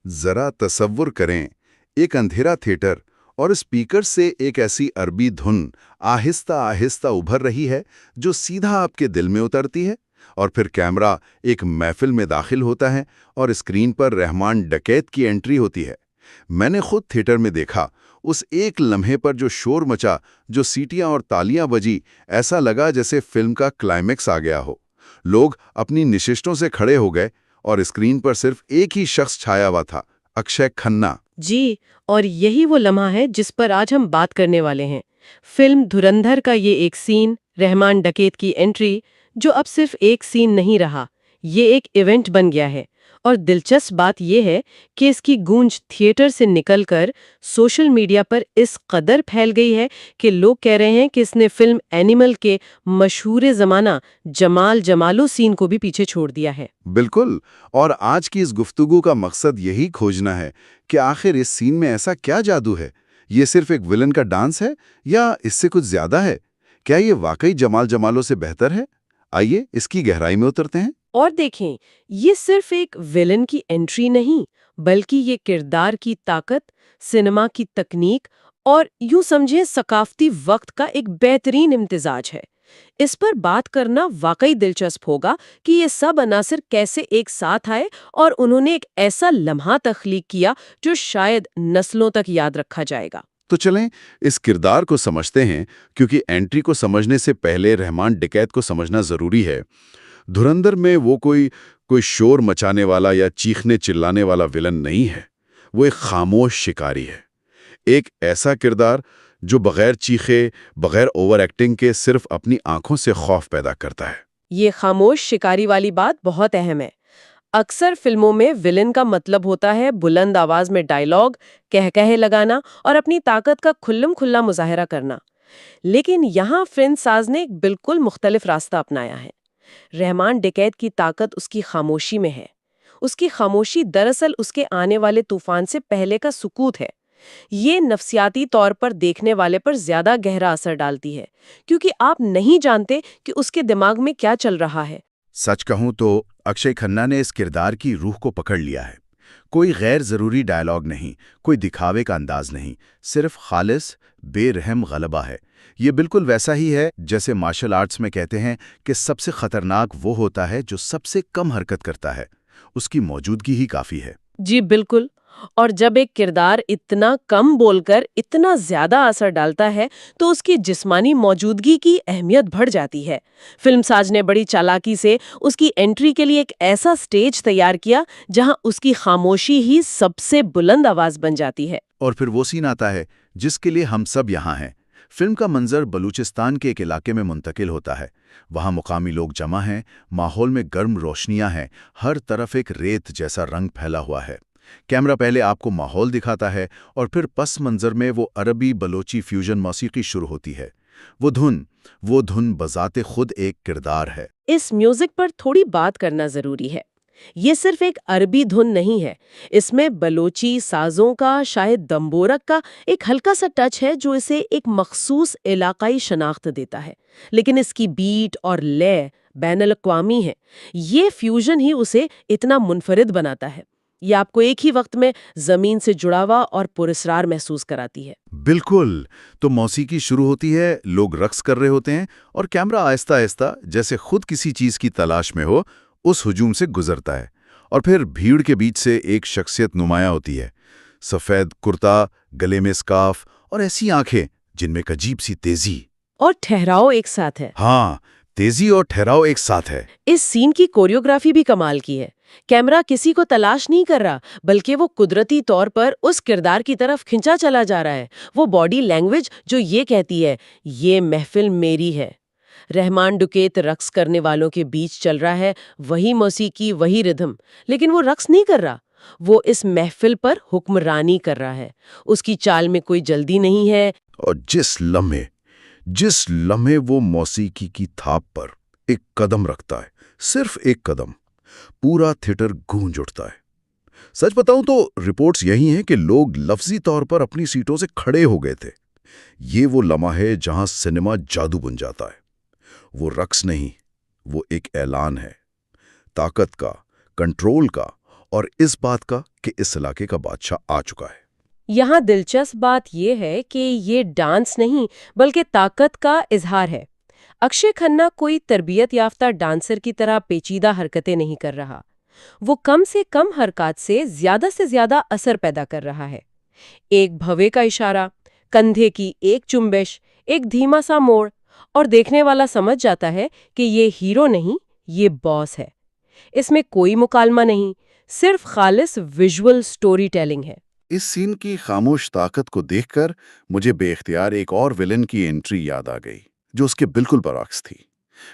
ذرا تصور کریں، ایک اندھیرا تھیٹر اور اسپیکر سے ایک ایسی عربی دھن آہستہ آہستہ ابھر رہی ہے جو سیدھا آپ کے دل میں اترتی ہے، اور پھر کیمرہ ایک محفل میں داخل ہوتا ہے اور اسکرین پر رحمان ڈکیت کی انٹری ہوتی ہے۔ میں نے خود تھیٹر میں دیکھا، اس ایک لمحے پر جو شور مچا، جو سیٹیاں اور تالیاں بجی، ایسا لگا جیسے فلم کا کلائمیکس آ گیا ہو۔ لوگ اپنی نشستوں سے کھڑے ہو گئے اور اسکرین پر صرف ایک ہی شخص چھایا ہوا تھا، اکشے کھنہ۔ جی، اور یہی وہ لمحہ ہے جس پر آج ہم بات کرنے والے ہیں۔ فلم دھرندھر کا یہ ایک سین، رحمان ڈکیت کی انٹری، جو اب صرف ایک سین نہیں رہا، یہ ایک ایونٹ بن گیا ہے۔ اور دلچسپ بات یہ ہے کہ اس کی گونج تھیٹر سے نکل کر سوشل میڈیا پر اس قدر پھیل گئی ہے کہ لوگ کہہ رہے ہیں کہ اس نے فلم اینیمل کے مشہور زمانہ جمال جمالو سین کو بھی پیچھے چھوڑ دیا ہے۔ بالکل، اور آج کی اس گفتگو کا مقصد یہی کھوجنا ہے کہ آخر اس سین میں ایسا کیا جادو ہے؟ یہ صرف ایک ولن کا ڈانس ہے یا اس سے کچھ زیادہ ہے؟ کیا یہ واقعی جمال جمالو سے بہتر ہے؟ آئیے اس کی گہرائی میں اترتے ہیں۔ اور دیکھیں، یہ صرف ایک ویلن کی انٹری نہیں، بلکہ یہ کردار کی طاقت، سنیما کی تکنیک اور یوں سمجھیں ثقافتی وقت کا ایک بہترین امتزاج ہے۔ اس پر بات کرنا واقعی دلچسپ ہوگا کہ یہ سب عناصر کیسے ایک ساتھ آئے اور انہوں نے ایک ایسا لمحہ تخلیق کیا جو شاید نسلوں تک یاد رکھا جائے گا۔ تو چلیں اس کردار کو سمجھتے ہیں، کیونکہ انٹری کو سمجھنے سے پہلے رحمان ڈکیت کو سمجھنا ضروری ہے۔ دھرندر میں وہ کوئی شور مچانے والا یا چیخنے چلانے والا ولن نہیں ہے، وہ ایک خاموش شکاری ہے، ایک ایسا کردار جو بغیر چیخے، بغیر اوور ایکٹنگ کے صرف اپنی آنکھوں سے خوف پیدا کرتا ہے۔ یہ خاموش شکاری والی بات بہت اہم ہے۔ اکثر فلموں میں ولن کا مطلب ہوتا ہے بلند آواز میں ڈائیلاگ، کہے لگانا اور اپنی طاقت کا کھلم کھلا مظاہرہ کرنا، لیکن یہاں فلم ساز نے ایک بالکل مختلف راستہ اپنایا ہے۔ رحمان ڈکیت کی طاقت اس کی خاموشی میں ہے۔ اس کی خاموشی دراصل اس کے آنے والے طوفان سے پہلے کا سکوت ہے۔ یہ نفسیاتی طور پر دیکھنے والے پر زیادہ گہرا اثر ڈالتی ہے، کیونکہ آپ نہیں جانتے کہ اس کے دماغ میں کیا چل رہا ہے۔ سچ کہوں تو اکشے کھنہ نے اس کردار کی روح کو پکڑ لیا ہے۔ کوئی غیر ضروری ڈائیلاگ نہیں، کوئی دکھاوے کا انداز نہیں، صرف خالص بے رحم غلبہ ہے۔ یہ بالکل ویسا ہی ہے جیسے مارشل آرٹس میں کہتے ہیں کہ سب سے خطرناک وہ ہوتا ہے جو سب سے کم حرکت کرتا ہے، اس کی موجودگی ہی کافی ہے۔ جی بالکل، اور جب ایک کردار اتنا کم بول کر اتنا زیادہ اثر ڈالتا ہے تو اس کی جسمانی موجودگی کی اہمیت بڑھ جاتی ہے۔ فلم ساز نے بڑی چالاکی سے اس کی انٹری کے لیے ایک ایسا سٹیج تیار کیا جہاں اس کی خاموشی ہی سب سے بلند آواز بن جاتی ہے۔ اور پھر وہ سین آتا ہے جس کے لیے ہم سب یہاں ہیں۔ فلم کا منظر بلوچستان کے ایک علاقے میں منتقل ہوتا ہے۔ وہاں مقامی لوگ جمع ہیں، ماحول میں گرم روشنیاں ہیں، ہر طرف ایک ریت جیسا رنگ پھیلا ہوا ہے۔ کیمرہ پہلے آپ کو ماحول دکھاتا ہے اور پھر پس منظر میں وہ عربی بلوچی فیوژن موسیقی شروع ہوتی ہے۔ وہ دھن بذات خود ایک کردار ہے۔ اس میوزک پر تھوڑی بات کرنا ضروری ہے۔ یہ صرف ایک عربی دھن نہیں ہے، اس میں بلوچی سازوں کا، شاید دمبورک کا ایک ہلکا سا ٹچ ہے جو اسے ایک مخصوص علاقائی شناخت دیتا ہے، لیکن اس کی بیٹ اور لے بین الاقوامی ہے۔ یہ فیوژن ہی اسے اتنا منفرد بناتا ہے۔ یہ آپ کو ایک ہی وقت میں زمین سے جڑا ہوا اور پراسرار محسوس کراتی ہے۔ بالکل، تو موسیقی شروع ہوتی ہے، لوگ رقص کر رہے ہوتے ہیں اور کیمرہ آہستہ آہستہ جیسے خود کسی چیز کی تلاش میں ہو اس ہجوم سے گزرتا ہے، اور پھر بھیڑ کے بیچ سے ایک شخصیت نمایاں ہوتی ہے۔ سفید کرتا، گلے میں اسکارف اور ایسی آنکھیں جن میں ایک عجیب سی تیزی اور ٹھہراؤ ایک ساتھ ہے۔ ہاں، تیزی اور ٹھہراؤ ایک ساتھ ہے۔ اس سین کی کوریوگرافی بھی کمال کی ہے۔ کیمرہ کسی کو تلاش نہیں کر رہا، بلکہ وہ قدرتی طور پر اس کردار کی طرف کھنچا چلا جا رہا ہے۔ وہ باڈی لینگویج جو یہ کہتی ہے، یہ محفل میری ہے۔ رحمان ڈکیت رقص کرنے والوں کے بیچ چل رہا ہے، وہی موسیقی، وہی ردھم، لیکن وہ رقص نہیں کر رہا، وہ اس محفل پر حکمرانی کر رہا ہے۔ اس کی چال میں کوئی جلدی نہیں ہے۔ اور جس لمحے وہ موسیقی کی تھاپ پر ایک قدم رکھتا ہے، صرف ایک قدم، پورا تھیٹر گونج اٹھتا ہے۔ سچ بتاؤں تو رپورٹس یہی ہیں کہ لوگ لفظی طور پر اپنی سیٹوں سے کھڑے ہو گئے تھے۔ یہ وہ لمحہ ہے جہاں سنیما جادو بن جاتا ہے۔ وہ رقص نہیں، وہ ایک اعلان ہے، طاقت کا، کنٹرول کا اور اس بات کا کہ اس علاقے کا بادشاہ آ چکا ہے۔ یہاں دلچسپ بات یہ ہے کہ یہ ڈانس نہیں بلکہ طاقت کا اظہار ہے۔ اکشے کھنہ کوئی تربیت یافتہ ڈانسر کی طرح پیچیدہ حرکتیں نہیں کر رہا، وہ کم سے کم حرکات سے زیادہ اثر پیدا کر رہا ہے۔ ایک بھوے کا اشارہ، کندھے کی ایک چنبش، ایک دھیما سا موڑ، اور دیکھنے والا سمجھ جاتا ہے کہ یہ ہیرو نہیں، یہ باس ہے۔ اس میں کوئی مکالمہ نہیں، صرف خالص ویژول سٹوری ٹیلنگ ہے۔ اس سین کی خاموش طاقت کو دیکھ کر مجھے بے اختیار ایک اور ویلن کی انٹری یاد آ گئی جو اس کے بالکل برعکس تھی۔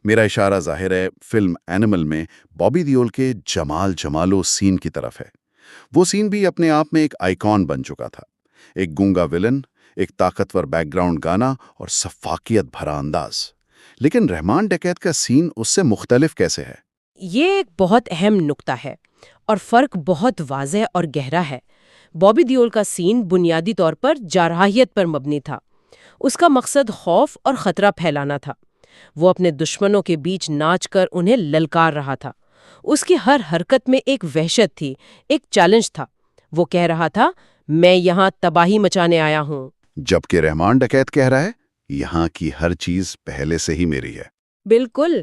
میرا اشارہ ظاہر ہے فلم اینیمل میں بابی دیول کے جمالو سین کی طرف ہے۔ وہ سین بھی اپنے آپ میں ایک آئیکن بن چکا تھا، ایک گونگا ویلن، ایک طاقتور بیک گراؤنڈ گانا اور سفاکیت بھرا انداز۔ لیکن رحمان ڈکیت کا سین اس سے مختلف کیسے ہے؟ یہ ایک بہت اہم نقطہ ہے اور فرق بہت واضح اور گہرا ہے۔ بابی دیول کا سین بنیادی طور پر جارحیت پر مبنی تھا۔ اس کا مقصد خوف اور خطرہ پھیلانا تھا۔ وہ اپنے دشمنوں کے بیچ ناچ کر انہیں للکار رہا تھا۔ اس کی ہر حرکت میں ایک وحشت تھی، ایک چیلنج تھا۔ وہ کہہ رہا تھا، میں یہاں تباہی مچانے آیا ہوں۔ جبکہ رحمان ڈکیت کہہ رہا ہے، یہاں کی ہر چیز پہلے سے ہی میری ہے۔ بالکل،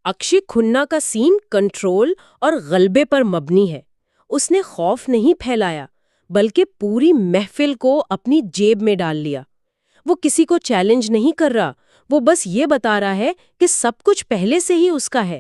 اکشے کھنہ کا سین کنٹرول اور غلبے پر مبنی ہے۔ اس نے خوف نہیں پھیلایا بلکہ پوری محفل کو اپنی جیب میں ڈال لیا۔ وہ کسی کو چیلنج نہیں کر رہا، وہ بس یہ بتا رہا ہے کہ سب کچھ پہلے سے ہی اس کا ہے۔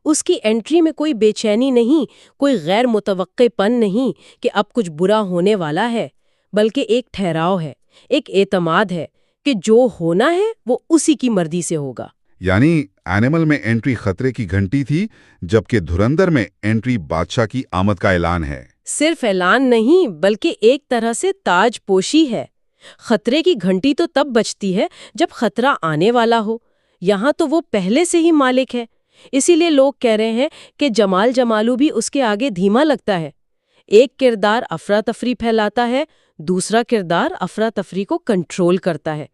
اس کی انٹری میں کوئی بے چینی نہیں، کوئی غیر متوقع پن نہیں کہ اب کچھ برا ہونے والا ہے، بلکہ ایک ٹھہراؤ ہے، ایک اعتماد ہے کہ جو ہونا ہے وہ اسی کی مرضی سے ہوگا۔ یعنی اینیمل میں انٹری خطرے کی گھنٹی تھی، جبکہ دھرندر میں انٹری بادشاہ کی آمد کا اعلان ہے۔ صرف اعلان نہیں بلکہ ایک طرح سے تاج پوشی ہے۔ خطرے کی گھنٹی تو تب بجتی ہے جب خطرہ آنے والا ہو، یہاں تو وہ پہلے سے ہی مالک ہے۔ اسی لیے لوگ کہہ رہے ہیں کہ جمالو بھی اس کے آگے دھیما لگتا ہے۔ ایک کردار افراتفری پھیلاتا ہے، دوسرا کردار افراتفری کو کنٹرول کرتا ہے۔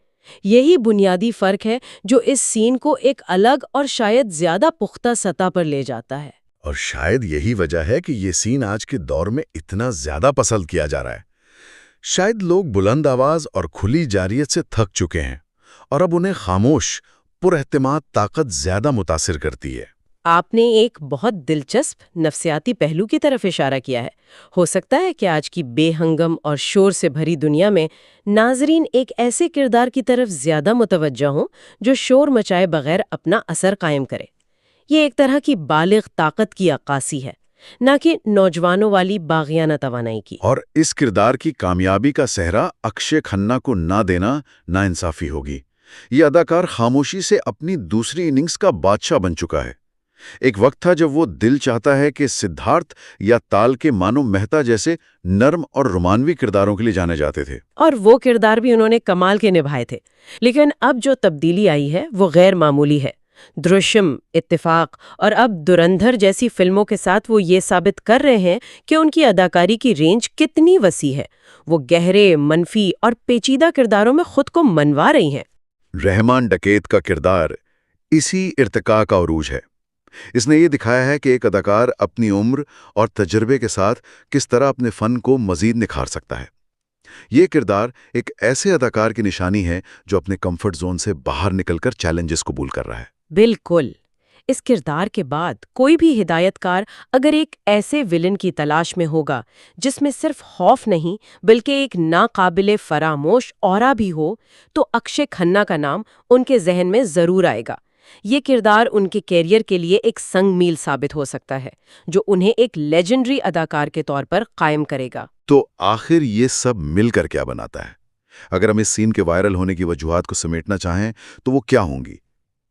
یہی بنیادی فرق ہے جو اس سین کو ایک الگ اور شاید زیادہ پختہ سطح پر لے جاتا ہے۔ اور شاید یہی وجہ ہے کہ یہ سین آج کے دور میں اتنا زیادہ پسند کیا جا رہا ہے۔ شاید لوگ بلند آواز اور کھلی جارحیت سے تھک چکے ہیں، اور اب انہیں خاموش، پر اعتماد طاقت زیادہ متاثر کرتی ہے۔ آپ نے ایک بہت دلچسپ نفسیاتی پہلو کی طرف اشارہ کیا ہے۔ ہو سکتا ہے کہ آج کی بے ہنگم اور شور سے بھری دنیا میں ناظرین ایک ایسے کردار کی طرف زیادہ متوجہ ہوں جو شور مچائے بغیر اپنا اثر قائم کرے۔ یہ ایک طرح کی بالغ طاقت کی عکاسی ہے، نہ کہ نوجوانوں والی باغیانہ توانائی کی۔ اور اس کردار کی کامیابی کا سہرا اکشے کھنہ کو نہ دینا ناانصافی ہوگی۔ یہ اداکار خاموشی سے اپنی دوسری اننگز کا بادشاہ بن چکا ہے۔ ایک وقت تھا جب وہ دل چاہتا ہے کہ سدھارتھ یا تال کے مانو مہتا جیسے نرم اور رومانوی کرداروں کے لیے جانے جاتے تھے، اور وہ کردار بھی انہوں نے کمال کے نبھائے تھے۔ لیکن اب جو تبدیلی آئی ہے وہ غیر معمولی ہے۔ درشم، اتفاق اور اب دھرندھر جیسی فلموں کے ساتھ وہ یہ ثابت کر رہے ہیں کہ ان کی اداکاری کی رینج کتنی وسیع ہے۔ وہ گہرے، منفی اور پیچیدہ کرداروں میں خود کو منوا رہی ہیں۔ رحمان ڈکیت کا کردار اسی ارتقاء کا عروج ہے۔ اس نے یہ دکھایا ہے کہ ایک اداکار اپنی عمر اور تجربے کے ساتھ کس طرح اپنے فن کو مزید نکھار سکتا ہے۔ یہ کردار ایک ایسے اداکار کی نشانی ہے جو اپنے کمفرٹ زون سے باہر نکل کر چیلنجز قبول کر رہا ہے۔ بالکل، اس کردار کے بعد کوئی بھی ہدایت کار اگر ایک ایسے ویلن کی تلاش میں ہوگا جس میں صرف خوف نہیں بلکہ ایک ناقابل فراموش اورا بھی ہو، تو اکشے کھنہ کا نام ان کے ذہن میں ضرور آئے گا۔ یہ کردار ان کے کیریئر کے لیے ایک سنگ میل ثابت ہو سکتا ہے جو انہیں ایک لیجنڈری اداکار کے طور پر قائم کرے گا۔ تو آخر یہ سب مل کر کیا بناتا ہے؟ اگر ہم اس سین کے وائرل ہونے کی وجوہات کو سمیٹنا چاہیں تو وہ کیا ہوں گی؟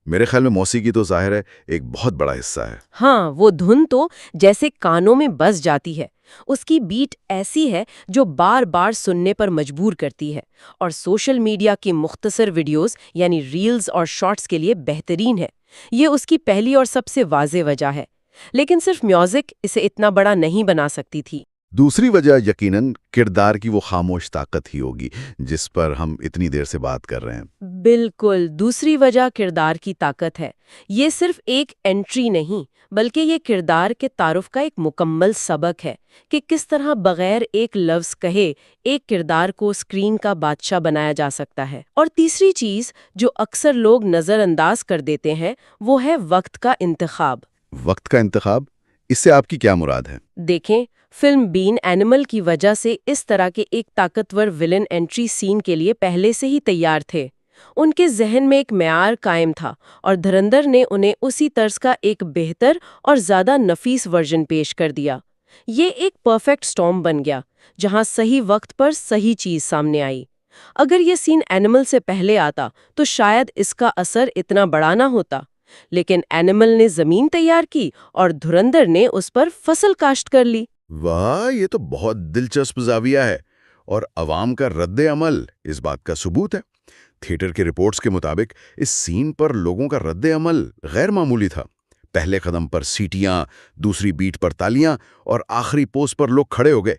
میرے خیال میں موسیقی تو ظاہر ہے ایک بہت بڑا حصہ ہے۔ ہاں، وہ دھن تو جیسے کانوں میں بس جاتی ہے۔ اس کی بیٹ ایسی ہے جو بار بار سننے پر مجبور کرتی ہے، اور سوشل میڈیا کی مختصر ویڈیوز یعنی ریلز اور شارٹس کے لیے بہترین ہے۔ یہ اس کی پہلی اور سب سے واضح وجہ ہے۔ لیکن صرف میوزک اسے اتنا بڑا نہیں بنا سکتی تھی۔ دوسری وجہ یقیناً کردار کی وہ خاموش طاقت ہی ہوگی جس پر ہم اتنی دیر سے بات کر رہے ہیں۔ بالکل، دوسری وجہ کردار کی طاقت ہے۔ یہ صرف ایک انٹری نہیں بلکہ یہ کردار کے تعارف کا ایک مکمل سبق ہے کہ کس طرح بغیر ایک لفظ کہے ایک کردار کو اسکرین کا بادشاہ بنایا جا سکتا ہے۔ اور تیسری چیز جو اکثر لوگ نظر انداز کر دیتے ہیں وہ ہے وقت کا انتخاب۔ وقت کا انتخاب؟ اس سے آپ کی کیا مراد ہے؟ دیکھیں، فلم بین اینیمل کی وجہ سے اس طرح کے ایک طاقتور ویلن انٹری سین کے لیے پہلے سے ہی تیار تھے۔ ان کے ذہن میں ایک معیار قائم تھا اور دھرندر نے انہیں اسی طرز کا ایک بہتر اور زیادہ نفیس ورژن پیش کر دیا۔ یہ ایک پرفیکٹ سٹارم بن گیا جہاں صحیح وقت پر صحیح چیز سامنے آئی۔ اگر یہ سین اینیمل سے پہلے آتا تو شاید اس کا اثر اتنا بڑا نہ ہوتا، لیکن اینیمل نے زمین تیار کی اور دھرندر نے اس پر فصل کاشت کر لی۔ واہ، یہ تو بہت دلچسپ زاویہ ہے، اور عوام کا رد عمل اس بات کا ثبوت ہے۔ تھیٹر کے رپورٹس کے مطابق اس سین پر لوگوں کا رد عمل غیر معمولی تھا۔ پہلے قدم پر سیٹیاں، دوسری بیٹ پر تالیاں، اور آخری پوز پر لوگ کھڑے ہو گئے۔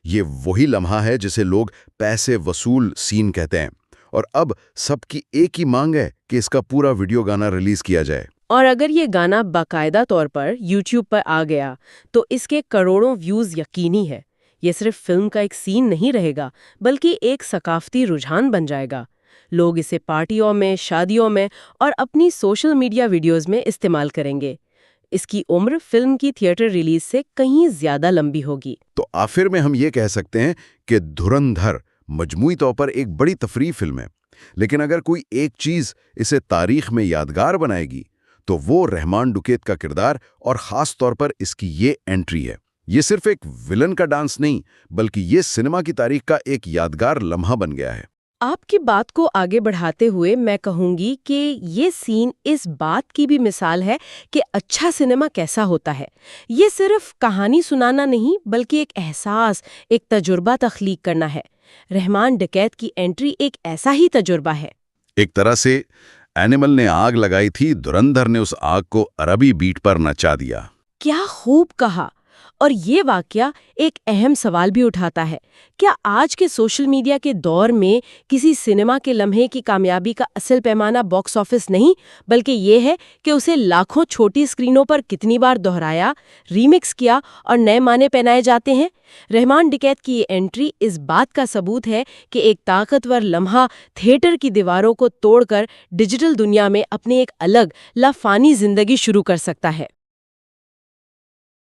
یہ وہی لمحہ ہے جسے لوگ پیسے وصول سین کہتے ہیں، اور اب سب کی ایک ہی مانگ ہے کہ اس کا پورا ویڈیو گانا ریلیز کیا جائے۔ اور اگر یہ گانا باقاعدہ طور پر یوٹیوب پر آ گیا تو اس کے کروڑوں ویوز یقینی ہے۔ یہ صرف فلم کا ایک سین نہیں رہے گا بلکہ ایک ثقافتی رجحان بن جائے گا۔ لوگ اسے پارٹیوں میں، شادیوں میں اور اپنی سوشل میڈیا ویڈیوز میں استعمال کریں گے۔ اس کی عمر فلم کی تھیٹر ریلیز سے کہیں زیادہ لمبی ہوگی۔ تو آخر میں ہم یہ کہہ سکتے ہیں کہ دھرندھر مجموعی طور پر ایک بڑی تفریحی فلم ہے، لیکن اگر کوئی ایک چیز اسے تاریخ میں یادگار بنائے گی تو وہ رحمان ڈکیت کا کردار اور خاص طور پر اس کی یہ انٹری ہے۔ یہ صرف ایک ویلن کا ڈانس نہیں، بلکہ یہ سنیما کی تاریخ کا ایک یادگار لمحہ بن گیا ہے۔ آپ کی بات کو آگے بڑھاتے ہوئے میں کہوں گی کہ یہ سین اس بات کی بھی مثال ہے کہ اچھا سنیما کیسا ہوتا ہے۔ یہ صرف کہانی سنانا نہیں بلکہ ایک احساس، ایک تجربہ تخلیق کرنا ہے۔ رحمان ڈکیت کی انٹری ایک ایسا ہی تجربہ ہے۔ ایک طرح سے اینیمل نے آگ لگائی تھی، دھرندھر نے اس آگ کو عربی بیٹ پر نچا دیا۔ کیا خوب کہا! اور یہ واقعہ ایک اہم سوال بھی اٹھاتا ہے۔ کیا آج کے سوشل میڈیا کے دور میں کسی سنیما کے لمحے کی کامیابی کا اصل پیمانہ باکس آفس نہیں، بلکہ یہ ہے کہ اسے لاکھوں چھوٹی اسکرینوں پر کتنی بار دہرایا، ریمکس کیا اور نئے معنی پہنائے جاتے ہیں؟ رحمان ڈکیت کی یہ انٹری اس بات کا ثبوت ہے کہ ایک طاقتور لمحہ تھیٹر کی دیواروں کو توڑ کر ڈیجیٹل دنیا میں اپنی ایک الگ لافانی زندگی شروع کر سکتا ہے۔